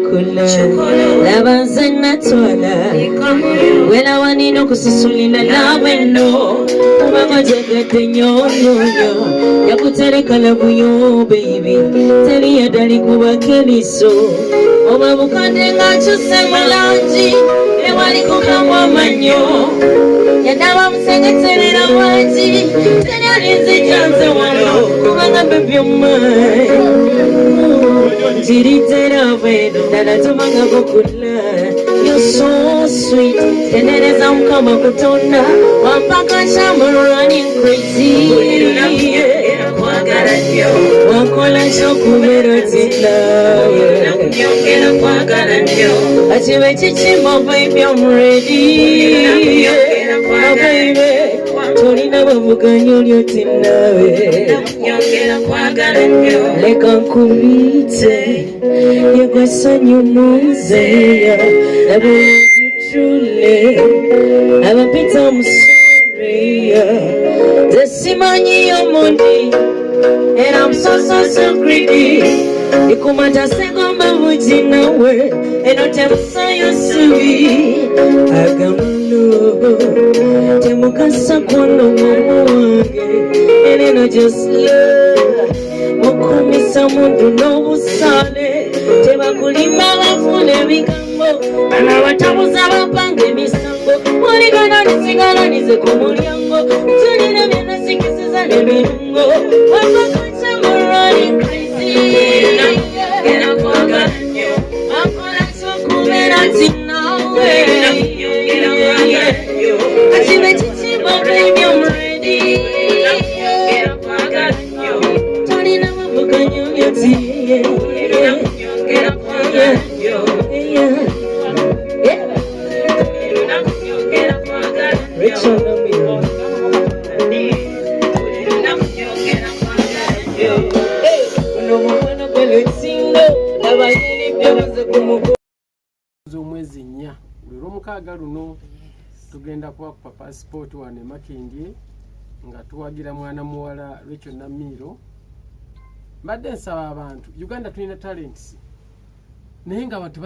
chokola labanze natwala wela wanino kususulila nawe no umama jagate nyonyonyo yakutereka labuyo baby teri yadali kuba keliso oma bukande ngachuse malanji ewali kukamwa manyo yadaba musengeterera waji teri alinzi janze wano kubanga baby omai Tiritera veno, dala tumanga kukula. You're so sweet, tendereza mkama kutona. Wampaka shamba running crazy. Wakola shoku mero tina. Achiwe chichimo baby I'm ready. Oh baby, Torina bavuga nyonyo tinawe. Leka nkubite yegwesa nyumuzeya I love you truly abapita I'm sorry Desimanyi yomondi and I'm so greedy Ikumata segomba mujinawe and otemsa yosubi Agamuno temukasa kono mwange and then I just love Mukumisa mundu n'obusale tebakulima bafune bigambo bana batabuza bapange misango oligana nisigalanize ku mulyango tulina byenasikisiza n'ebirungo wapakatse murani crazy era kwagala nnyo akola ky'okubeera nti nawe akibe kikimba baby I'm ready era kwagala nnyo tulina bavuga Omwezi 4 lero mukaaga luno tugenda kwa passport wane Makindye nga tuwagira mwana muwala Rachel Namiro. Mbadde nsaba abantu Uganda tulina talents naye nga abantu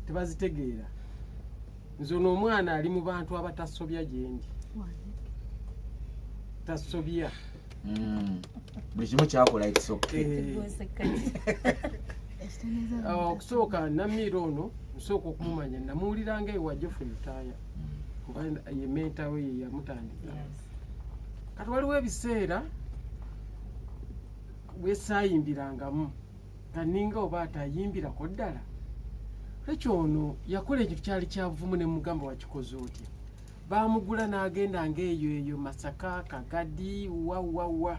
tebazitegeera nze ono omwana ali mu bantu abatasobya gyendi tasobya buli kimu kyakola ekisooka okusooka Namiro ono nsooka okumumanya namuwuliranga ewa Geoffrey Lutaya kuba ye menta we yamutandika kati waliwo ebiseera bwesayimbirangamu kaninga oba atayimbirako ddala ekyo ono yakola ekintu kyali kyavumu ne mugamba wakikoze otya bamugula n'agenda ngaeyo Masaka Kagadi wawawa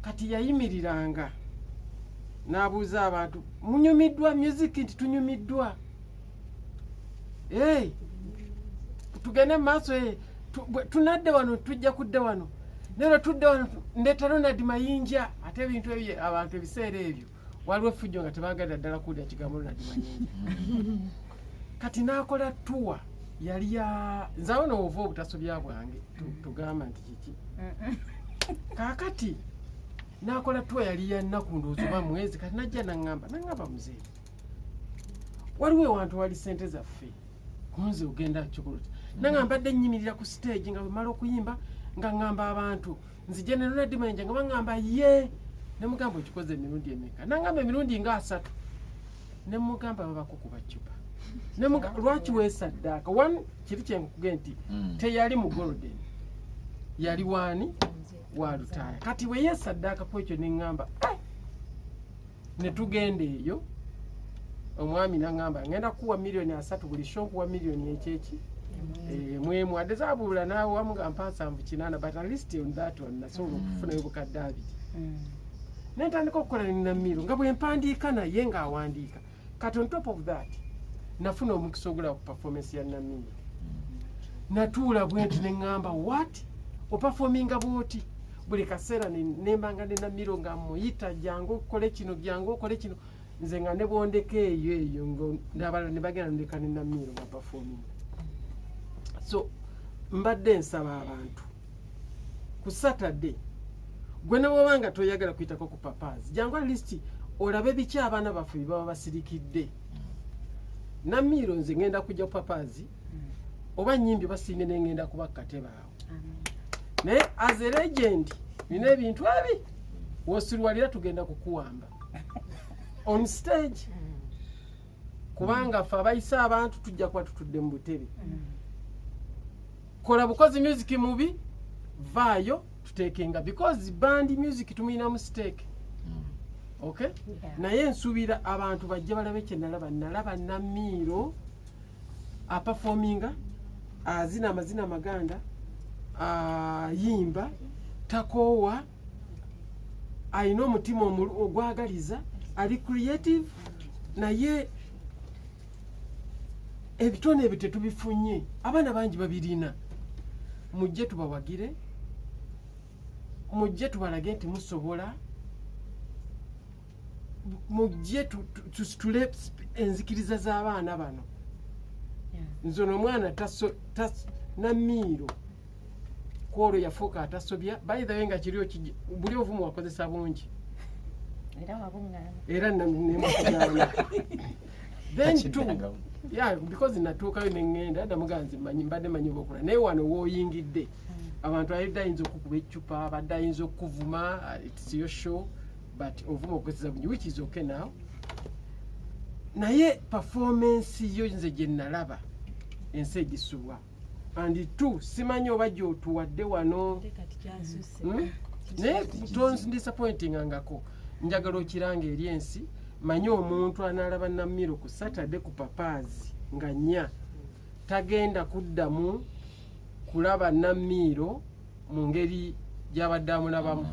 kati yayimiriranga n'abuuza abantu munyumiddwa music nti tunyumiddwa tugende maaso tunadde wano tujja kudde wano nero tudde wano ndeta Ronald Mayinja ate ebintu ebyo abantu ebiseera ebyo waliwo effujjo nga tebagenda ddala kuwulira kigambo Ronald Mayinja kati n'akola tuwa yali ya nzawo n'ova obutasobya bwange tugamba nti kiki kaakati n'akola tuwa yali ya nnaku ndowooza oba mwezi kati najja naŋŋamba muzee waliwo ewantu wali ssente zaffe kunze ogenda kikuluti naŋŋamba mbadde nnyimirira ku stage nga bwe mala okuyimba nga ngamba abantu nzije ne Ronald Mayinja nga bangamba ye ne mugamba okikoze emirundi emeka nangamba emirundi nga 3 ne mugamba babako kuba chupa ne mugamba lwaki weesaddaaka one kiri kyenkuge nti teyali mu Golden yali wani wa Lutaya kati we yeesaddaaka ku ekyo ne ngamba ne tugenda eyo omwami nangamba ngenda kuwa $3 buli show kuwa $1 ekyeki mwemu adezabula nawe wamugamba 7 but at least on that one nasobola okufuna obukadde 2 nentandika okukola ne Namiro nga bwe mpandiika naye ng'awandiika kati on top of that nafuna omukisa ogula ku performance ya Namiro natuula bwenti ne ngamba what opafominga bwoti buli kaseera nembanga ne Namiro nga muyita jangu okole kino nze nga ne bondeka eyo ngo n'abalala ne bagenda ndeka ne Namiro nga performing. So mbadde nsaba abantu ku Saturday gwe ne bwobanga toyagala kuyitako ku papazi jangu at least olabe biki abaana baffe baba basirikidde. Namiiro nze ngenda kujja Papazi oba nyimbi basinge ne ngenda kuba kateba awo. Naye as a legend nina ebintu ebi wosirwalira tugenda kukuwamba on stage kubanga ffe abayisa abantu tujja kuba tutudde mu butebe. Kola bukozi music mubi vaayo tutekenga because band music tumina mistake. Okay? Naye nsubira abantu bajja balabe kye nalaba Namiiro performinga azina amazina maganda yimba takoowa ayina omutima ogwagaliza ali creative naye ebitone ebyo tetubifunye abaana bangi babirina. Mujje tubawagire, mujje tubalage nti musobola, mujje tule enzikiriza z'abaana bano. Nze ono omwana Namiiro kwolwo yafuuka atasobya by the way nga kiriyo buli ovumu wakozesa bungi era nemukugaana then two yeah because natuukayo neŋŋenda namuganzi mbadde manyi bokula naye wano wooyingidde abantu ayidde ayinza okukuba eccupa abadde ayinza okuvuma it's your show but ovuma okozesa bungi which is okay now. Naye performance yo nze gye nalaba ensi egisubwa and two simanyi oba gy'otuwadde wano naye disappointing angako. Njagala okiranga eri ensi manyi omuntu analaba Namiiro ku Saturday ku Papazi nga nnya tagenda kuddamu kulaba Namiiro mu ngeri gy'abadde amulabamu,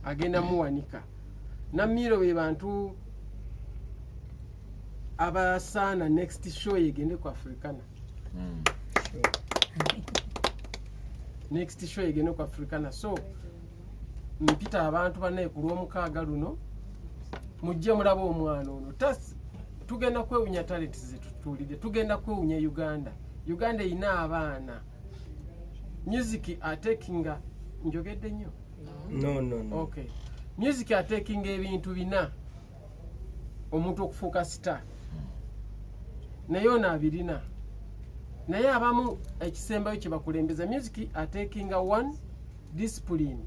agenda muwanika. Namiiro be bantu abasaana next show yegende ku Africana. Next show yegende ku Africana. So mpita abantu banaye ku Lwomukaaga luno mujje mulaba omwana ono tugenda kwewunya talent zetu tutuulire, tugenda kwewunya Uganda. Uganda ina abaana music atekinga njogedde nnyo no. Okay, music atekinga ebintu bina omuntu okufuuka star naye ono abirina. Naye abamu ekisembayo kye bakulembeza music atekinga one discipline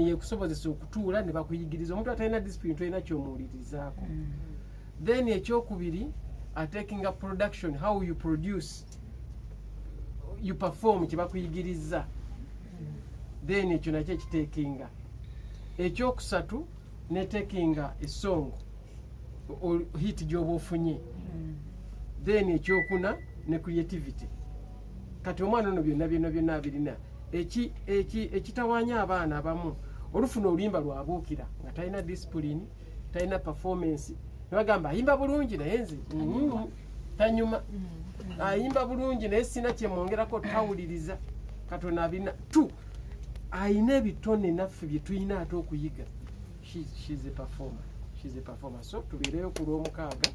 yekusobozesa okutuula ne bakuyigiriza. Omuntu atalina discipline tolina kyomuwulirizaako. Then ekyokubiri taking a production, how you produce, you perform kye bakuyigiriza. Then ekyo nakyo ekitekinga. Ekyokusatu ne takinga a song hit gy'oba ofunye. Then ekyokuna ne creativity. Kati omwana ono byonna abirina. Ekitawanya abaana abamu olufuna oluyimba lwabuukira nga talina discipline, talina performance. Nebagamba ayimba bulungi naye nze tanyuma, ayimba bulungi naye sina kyemwongerako tawuliriza. Katonda abirina tu ayina ebitone naffe bye tulina ate okuyiga. She's a performer. So tubireyo ku Lwomukaaga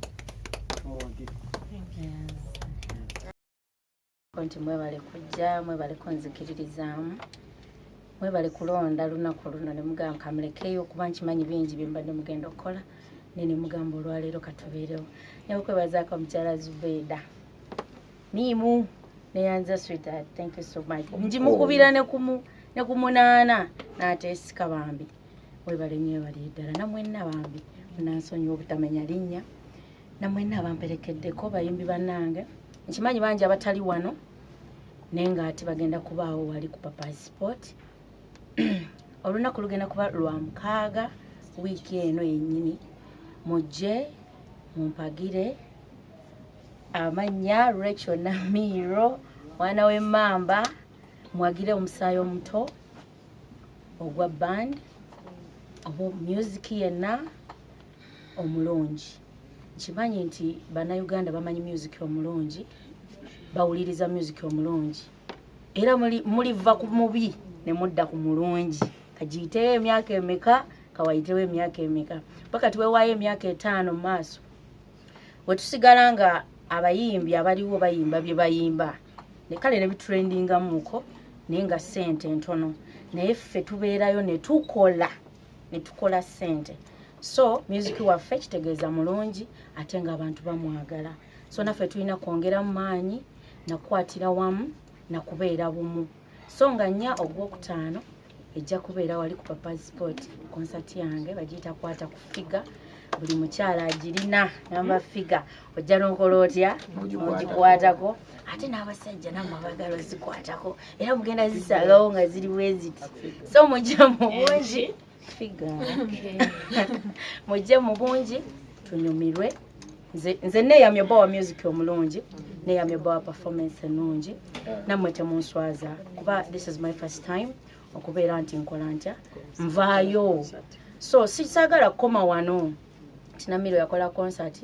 tumuwagire. Nti mwebale kujja, mwebale kunzikiririzaamu, mwebale kulonda lunaku luno ne mugamba kamulekeyo kuba nkimanyi bingi bye mbadde mugenda okukola ne mugamba olwaleero katubeerewo. Naye okwebazaako omukyala Zubeida Mimu neyanza sweetheart, thank you so much. Njimukubira ne ku munaana n'ateesika bambi. Mwebale nnyo bali ddala namwenna bambi munansonyiwa obutamenya linnya namwenna abamperekeddeko bayimbi bannange. Nkimanyi bangi abatali wano naye nga ati bagenda kubaawo wali ku Papazi Sport. Olunaku lugenda kuba Lwamukaaga wiiki eno yennyini. Mujje mumpagire amannya Rachel Namiiro mwana w'emmamba, mwagire omusaayi omuto ogwa band oba music yenna omulungi. Nkimanyi nti bannayuganda bamanyi music omulungi, bawuliriza music omulungi, era muliva ku mubi ne mudda ku mulungi. Kagiyitewo emyaka emeka, kawayitewo emyaka emeka, paka tuwewaayo emyaka 5 mu maaso wetusigala nga abayimbi abaliwo bayimba bye bayimba ne kale ne bitrendingamuuko naye nga ssente ntono, naye ffe tubeerayo ne tukola ssente. so music waffe kitegeeza mulungi ate nga abantu bamwagala so naffe tulina kwongera mu maanyi nakukwatira wamu nakubeera bumu so nga nnya ogwokutaano ejja kubeera wali ku Papa's Sport concert yange bagiyita kwata ku figa buli mukyala agirina namba figa ojja n'okola otya ogikwatako ate n'abasajja namwe abagala ozikwatako era mugenda zisagawo nga ziri bweziti so mujja mu bungi figa mujje mu bungi tunyumirwe nze neeyamye bba wa music omulungi neeyamye bba wa performance ennungi nammwe temunswaza kuba this is my first time okubeera nti nkola ntya nvaayo so sisaagala kukoma wano Tinamiro yakola concert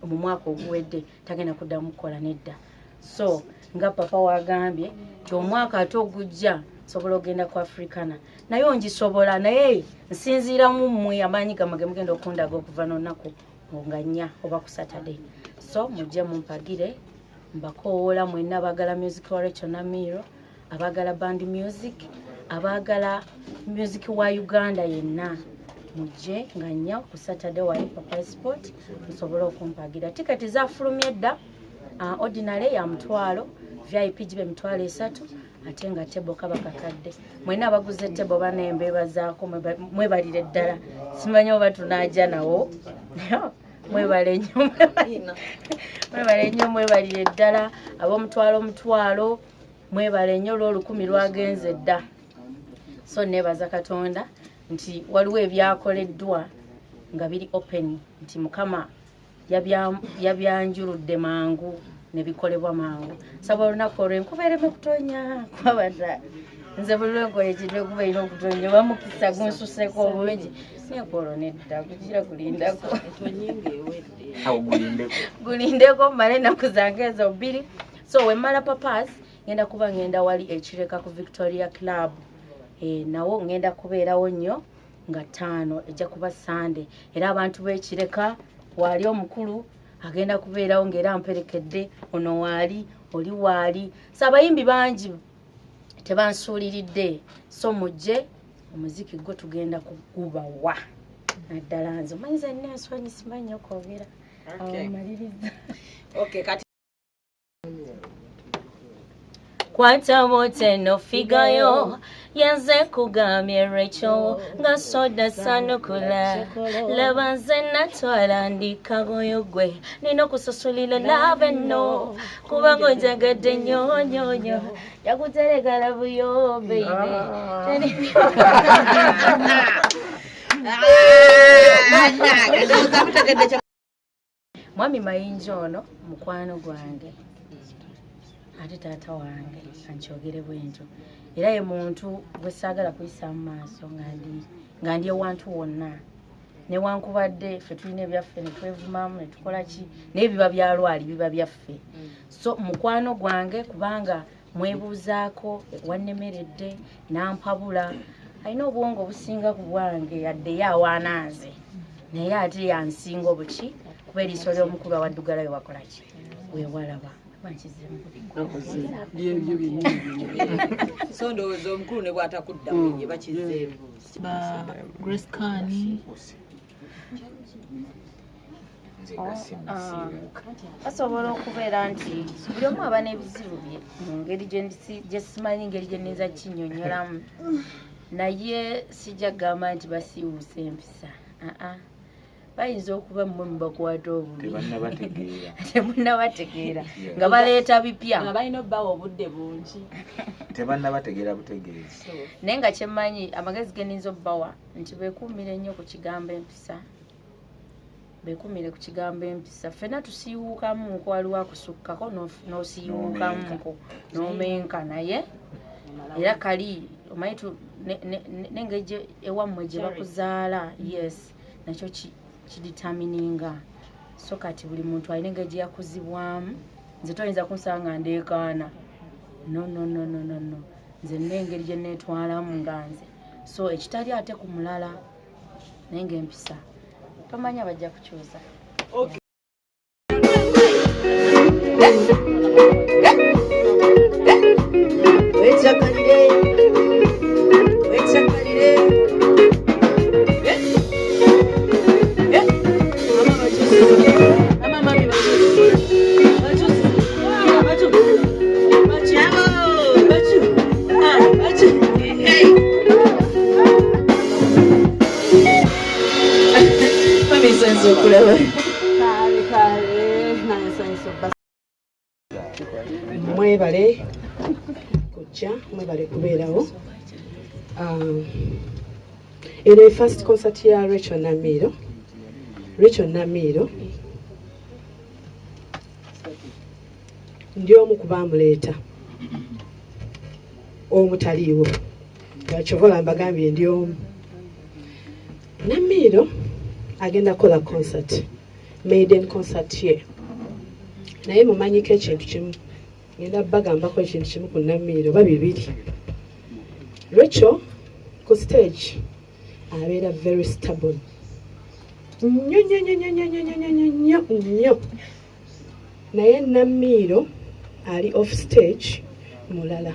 mu mwaka oguwedde tagenda kuddamu kukola nedda so nga papa wagambye ti omwaka ate ogujja sobola ogenda ku Africana naye ngisobola naye nsinziira mu mmwe amaanyi gamage mugenda okundaga okuva n'olunaku nga nnya oba ku Saturday so mujje mumpagire mbakoola mwenna abagala music wa Rachel Namiro abagala band music abagala music wa Uganda yenna mujje nga nnya ku Saturday wali Papa's Sport musobola okumpagira tiketi zafulumye dda ordinary ya mutwalo VIP gibe mitwalo 3 ate nga tebo kaba kakadde mwena abaguze tebo banembe bazaako mwebalire ddala simanyi oba tunajja nawo mwebale nnyo mwebalire ddala ab'omutwalo mwebale nnyo olw'olukumi lwagenze dda so nebaza Katonda nti waliwo ebyakoleddwa nga biri open nti Mukama yabyanjuludde mangu nebikolebwa mangu saba olunaku olwenkubeeremu kutonya kwabata nze buli lwenkola ekintu ekuba erina okutonya bamukisa gunsuseko obulungi nenkolo nedda kugira kulindako gulindeko mmale ennaku zange ezo 2 so wemmala Papa's ngenda kuba ngenda wali ekireka ku Victoria Club nawo ngenda kubeerawo nnyo nga 5 ejja kuba Sunday era abantu b'ekireka wali omukulu agenda kubeerawo ng'era mperekedde ono waali oli waali so abayimbi bangi tebansuuliridde so mujje omuziki gwo tugenda kugubawa naddala nze omanyiza nina ensonyi simanyi okwogera amaliriza kati kwata wote no figayo yanze kugambye Rachel nga soda sanukula laba nze natwala ndikagoyo gwe nina okususulira love no kubanga onjagadde nnyo yakuterekala buyo baby mwami Mayinja ono mukwano gwange ate taata wange ankyogere bwentyo era ye muntu gwe saagala kuyisa mu maaso nga ndi ewantu wonna newankubadde ffe tulina ebyaffe ne twevumamu ne tukola ki naye biba byalwali biba byaffe so mukwano gwange kubanga mwebuuzaako wannemeredde nampabula alina obwongo obusinga ku bwange yaddeyo awaananze naye ate yansinga obuki kuba eriiso ly'omukulu awaddugalayo wakola ki wewalaba so ndowooza omukulu ne bw'atakuddamu ye bakizeemu Grace Kani basobola okubeera nti buli omu aba n'ebizibu bye mu ngeri gye simanyi ngeri gye nniza kinnyonnyolamu naye sijja kugamba nti basiiwuusa empisa bayinza okuba mmwe mubakwata obubi temunnabategeera nga baleeta bipya nga balina obbawa obudde bungi tebannabategeera butegeezi naye nga kyemmanyi amagezi geninza obbawa nti beekuumire nnyo ku kigambo empisa beekuumire ku kigambo empisa ffenna tusiiwuukamuko waliwo akusukkako n'osiiwuukamuko n'omenka naye era kali omanyi n'engeri ewammwe gye bakuzaala yes nakyo kiditamininga so kati buli muntu alina engeri gye yakuzibwamu nze toyinza kunsaba nga ndeekaana no nze nina engeri gye neetwalamu nga nze so ekitali ate ku mulala naye ng'empisa tomanya bajja kukyusa nsanyusa okulaba. Mwebale kujja, mwebale kubeerawo. Eno first concert ya Rachel Namiro. Rachel Namiro ndi omu ku baamuleeta omutaliiwo. Kyovola mbagambye ndi omu. Namiro agenda kukola concert, maiden concert ye. Naye mumanyiko ekintu kimu. Ngenda bagambako ekintu kimu ku Namiro oba bibiri. Rachel ku stage abeera very stubborn. Nnyo. Naye Namiro ali off stage mulala.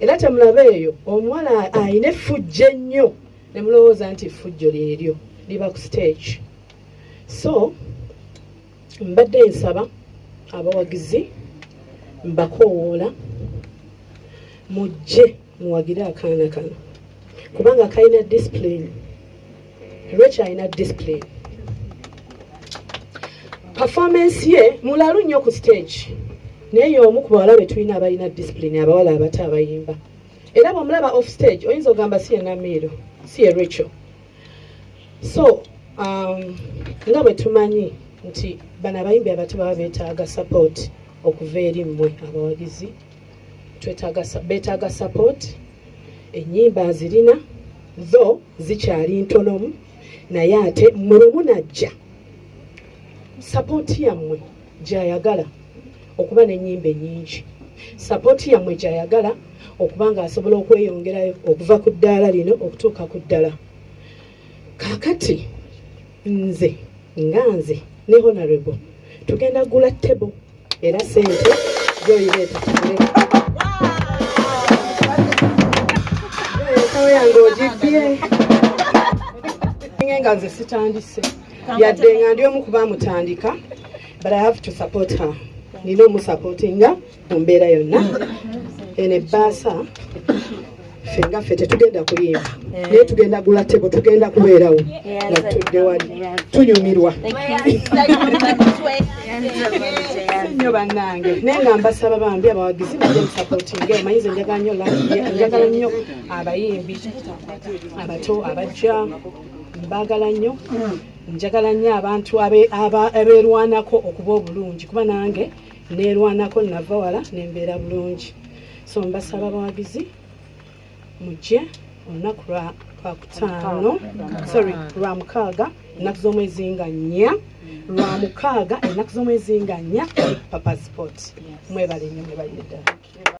Era temulaba eyo omuwala alina effujjo ennyo ne mulowooza nti effujjo liryo liba ku stage. So mbadde nsaba abawagizi mbakoowoola mujje muwagire akaana kano kubanga kalina discipline. Rachel alina discipline. Performance ye mulalu nnyo ku stage. Naye omu ku bawala be tulina abalina discipline, abawala abato abayimba. Era bw'omulaba off stage oyinza ogamba si ye Namiro, si ye Rachel. So nga bwe tumanyi nti bano abayimbi abato baba beetaaga support okuva eri mmwe abawagizi. Beetaaga support. Ennyimba azirina zo zikyali ntonomu naye ate mulumu najja support yammwe gy'ayagala okuba n'ennyimba ennyingi. Support yammwe gy'ayagala okuba ng'asobola okweyongerayo okuva ku ddaala lino okutuuka ku ddala. Kaakati nze ne Honorable tugenda gula table era ssente gy'oyireeta tuleka. Yange ogibbye nga nze sitandise yadde nga ndi omu kuba mutandika, but I have to support her. Nina omusupportinga mu mbeera yonna. Eno ebbaasa ffe nga ffe tetugenda kuyimba naye tugenda gula tebo, tugenda kubeerawo nga tutudde wali tunyumirwa nnyo bannange. Naye nga mbasaba bambi abawagizi bajje musupportinga. Omanyi nze njagala nnyo abayimbi abato abajja, mbagala nnyo. Njagala nnyo abantu abeerwanako okuba obulungi kuba nange neerwanako nava wala nembeera bulungi. So mbasaba abawagizi mujje olunaku lwa mukaaga ennaku z'omwezi nga 4 lwa mukaaga ennaku z'omwezi nga 4 Papa Sport. Mwebale nnyo, mwebalire ddala.